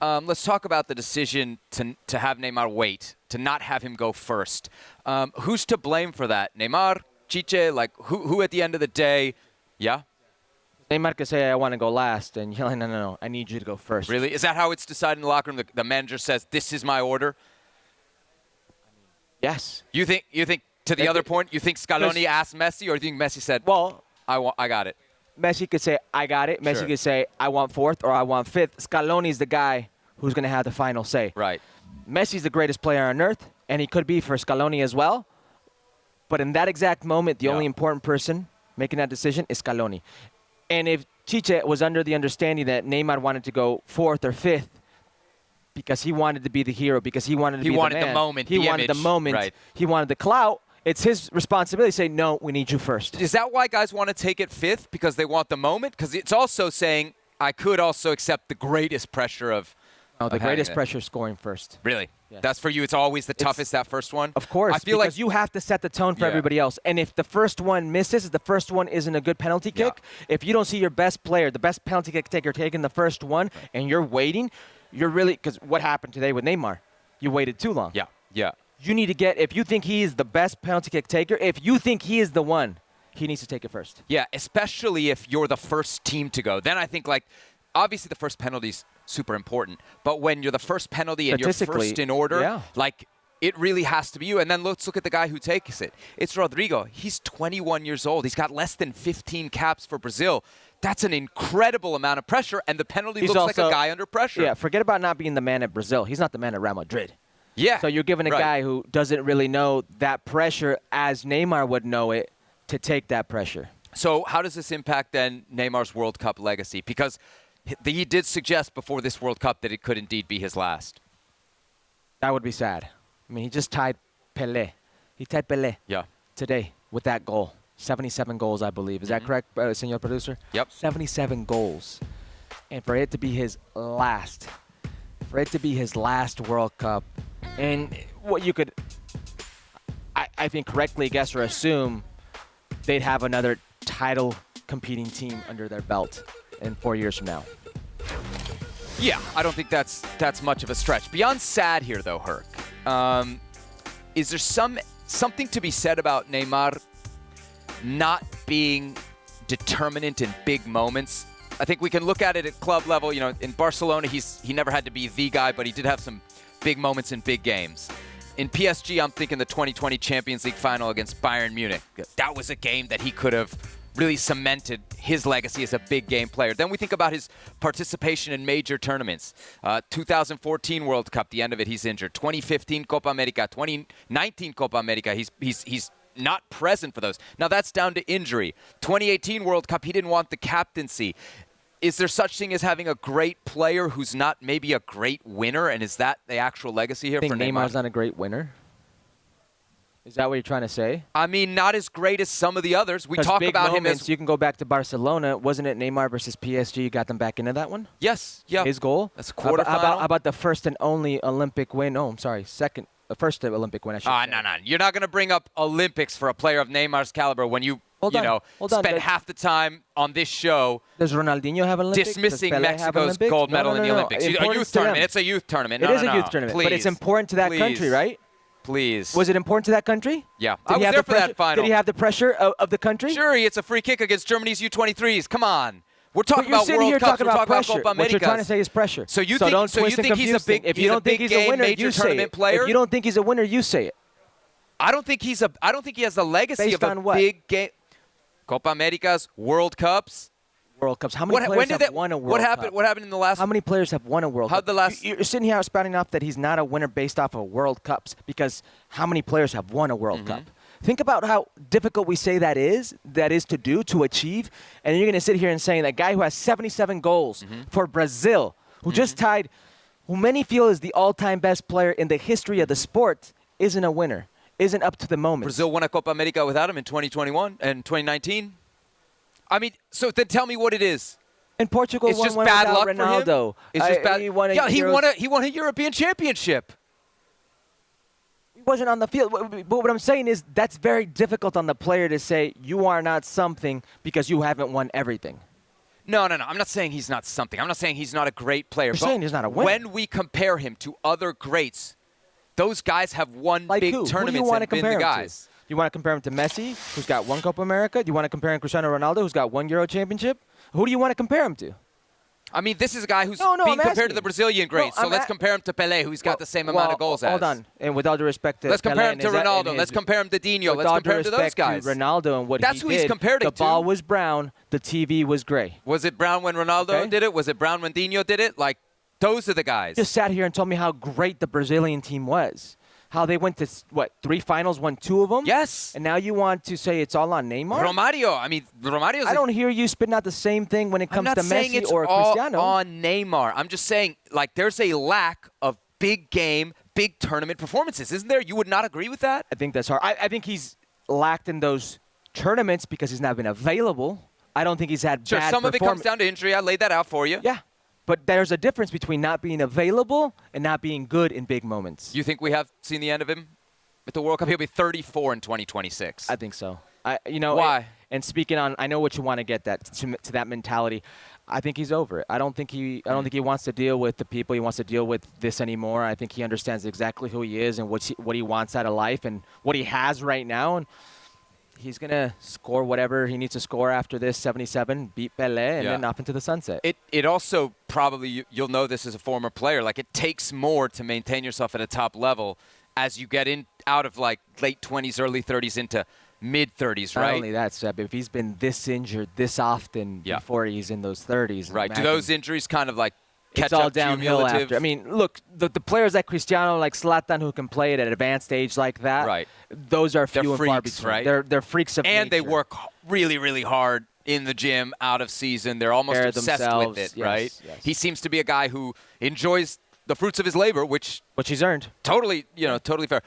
let's talk about the decision to have Neymar wait, to not have him go first. Who's to blame for that? Neymar, Chiche, like who at the end of the day? Yeah. Neymar could say, I want to go last, and you're like, no, I need you to go first. Really? Is that how it's decided in the locker room? The manager says, this is my order? Yes. You think to the other point, you think Scaloni asked Messi, or do you think Messi said, well, I got it? Messi could say, I got it. Messi could say, I want fourth or I want fifth. Scaloni's the guy who's going to have the final say. Right. Messi's the greatest player on earth, and he could be for Scaloni as well. But in that exact moment, the only important person making that decision is Scaloni. And if Chiche was under the understanding that Neymar wanted to go fourth or fifth because he wanted to be the hero, because he wanted to be the man. He wanted the moment, He wanted the moment. Right. He wanted the clout. It's his responsibility to say, no, we need you first. Is that why guys want to take it fifth? Because they want the moment? Because it's also saying, I could also accept the greatest pressure of the greatest pressure is scoring first. Really? Yes. That's for you. It's always the toughest, that first one? Of course, I feel because like you have to set the tone for everybody else. And if the first one misses, the first one isn't a good penalty kick, if you don't see your best player, the best penalty kick taker taking the first one, and you're waiting, you're really – because what happened today with Neymar? You waited too long. Yeah. You need to get – if you think he is the best penalty kick taker, if you think he is the one, he needs to take it first. Yeah, especially if you're the first team to go. Then I think, like, obviously the first penalty's super important, but when you're the first penalty and you're first in order, like, it really has to be you. And then let's look at the guy who takes it. It's Rodrigo. He's 21 years old. He's got less than 15 caps for Brazil. That's an incredible amount of pressure, and the penalty looks like a guy under pressure. Yeah, forget about not being the man at Brazil. He's not the man at Real Madrid. Yeah. So you're giving a guy who doesn't really know that pressure as Neymar would know it to take that pressure. So how does this impact then Neymar's World Cup legacy? Because he did suggest before this World Cup that it could indeed be his last. That would be sad. I mean, he just tied Pelé. He tied Pelé today with that goal. 77 goals, I believe. Is that correct, senor producer? Yep. 77 goals. And for it to be his last, World Cup, and what you could, I think, correctly guess or assume they'd have another title competing team under their belt in 4 years from now. Yeah, I don't think that's much of a stretch. Beyond sad here, though, Herc, is there something to be said about Neymar not being determinant in big moments? I think we can look at it at club level. You know, in Barcelona, he never had to be the guy, but he did have some big moments in big games. In PSG, I'm thinking the 2020 Champions League final against Bayern Munich. That was a game that he could have really cemented his legacy as a big game player. Then we think about his participation in major tournaments. 2014 World Cup, the end of it, he's injured. 2015 Copa America, 2019 Copa America, he's not present for those. Now that's down to injury. 2018 World Cup, he didn't want the captaincy. Is there such thing as having a great player who's not maybe a great winner, and is that the actual legacy here for Neymar? Neymar's not a great winner? Is that what you're trying to say? I mean, not as great as some of the others. We talk about him as... You can go back to Barcelona. Wasn't it Neymar versus PSG got them back into that one? Yes. Yeah. His goal? That's a quarterfinal. How about the first and only Olympic win? Oh, I'm sorry. The first Olympic win, I should say. No. You're not going to bring up Olympics for a player of Neymar's caliber when you spend half the time on this show. Does Ronaldinho have an Olympic? Dismissing Mexico's gold medal in the Olympics. A youth tournament. It's a youth tournament. It is a youth tournament. Please. But it's important to that country, right? Please. Was it important to that country? Yeah. I was there for that final. Did he have the pressure of the country? Sure, it's a free kick against Germany's U23s. Come on. We're talking about World Cups. We're talking about Copa Americas. What you're trying to say is pressure. So you think he's a big, if you don't think he's a winner, you say it. Player? If you don't think he's a winner, you say it. I don't think he has the legacy Based of a big game. Copa Americas, World Cups. World Cups. How many players have won a World Cup? What happened in the last? How many players have won a World Cup? You're sitting here spouting off that he's not a winner based off of World Cups because how many players have won a World Cup? Think about how difficult we say that is to do, to achieve, and you're going to sit here and say that guy who has 77 goals for Brazil, who just tied, who many feel is the all-time best player in the history of the sport, isn't a winner, isn't up to the moment. Brazil won a Copa America without him in 2021 and 2019. I mean, so then tell me what it is. And Portugal it's won just one bad without luck Ronaldo. For him? It's just bad. He won a European championship. He wasn't on the field. But what I'm saying is that's very difficult on the player to say you are not something because you haven't won everything. No. I'm not saying he's not something. I'm not saying he's not a great player. You're saying he's not a winner. When we compare him to other greats, those guys have won like big who? tournaments Who do you want and to been compare the him guys. to? Do you want to compare him to Messi, who's got 1 Copa America? Do you want to compare him to Cristiano Ronaldo, who's got 1 Euro championship? Who do you want to compare him to? I mean, this is a guy who's No, being I'm compared to asking. the Brazilian greats. No, So let's compare him to Pelé, who's got the same amount of goals Hold on. And with all due respect to Let's compare Pelé him to and his- Ronaldo. and Let's his- compare him to Dino. with Let's all compare him due to those respect guys. to Ronaldo and what That's he who did, he's compared the it to. ball was brown, the TV was gray. Was it brown when Ronaldo Okay. did it? Was it brown when Dino did it? Like, those are the guys. Just sat here and told me how great the Brazilian team was. How they went to, 3 finals, won 2 of them? Yes. And now you want to say it's all on Neymar? Romario. I mean, Romario's I don't hear you spitting out the same thing when it I'm comes not to saying Messi it's or all Cristiano. on Neymar. I'm just saying, like, there's a lack of big game, big tournament performances, isn't there? You would not agree with that? I think that's hard. I think he's lacked in those tournaments because he's not been available. I don't think he's had Sure, bad some of it comes down to injury. I laid that out for you. Yeah. But there's a difference between not being available and not being good in big moments. You think we have seen the end of him at the World Cup? He'll be 34 in 2026. I think so. Why? And speaking on, I know what you want to get to that mentality. I think he's over it. I don't think he wants to deal with the people. He wants to deal with this anymore. I think he understands exactly who he is and what he wants out of life and what he has right now. And he's gonna score whatever he needs to score after this 77, beat Pelé, and then off into the sunset. It also probably, you'll know this as a former player, like it takes more to maintain yourself at a top level as you get out of like late 20s, early 30s into mid-30s, right? Not only that, Seb, if he's been this injured this often before he's in those 30s. Right. Do those injuries kind of like catch it's all up downhill cumulative? after. I mean, look, the players like Cristiano, like Zlatan, who can play at an advanced age like that, right? Those are few They're and far freaks, between. right? They're freaks of nature. And they work really, really hard in the gym, out of season. They're almost obsessed with it, right? Yes. He seems to be a guy who enjoys the fruits of his labor, which he's earned. Totally, totally fair.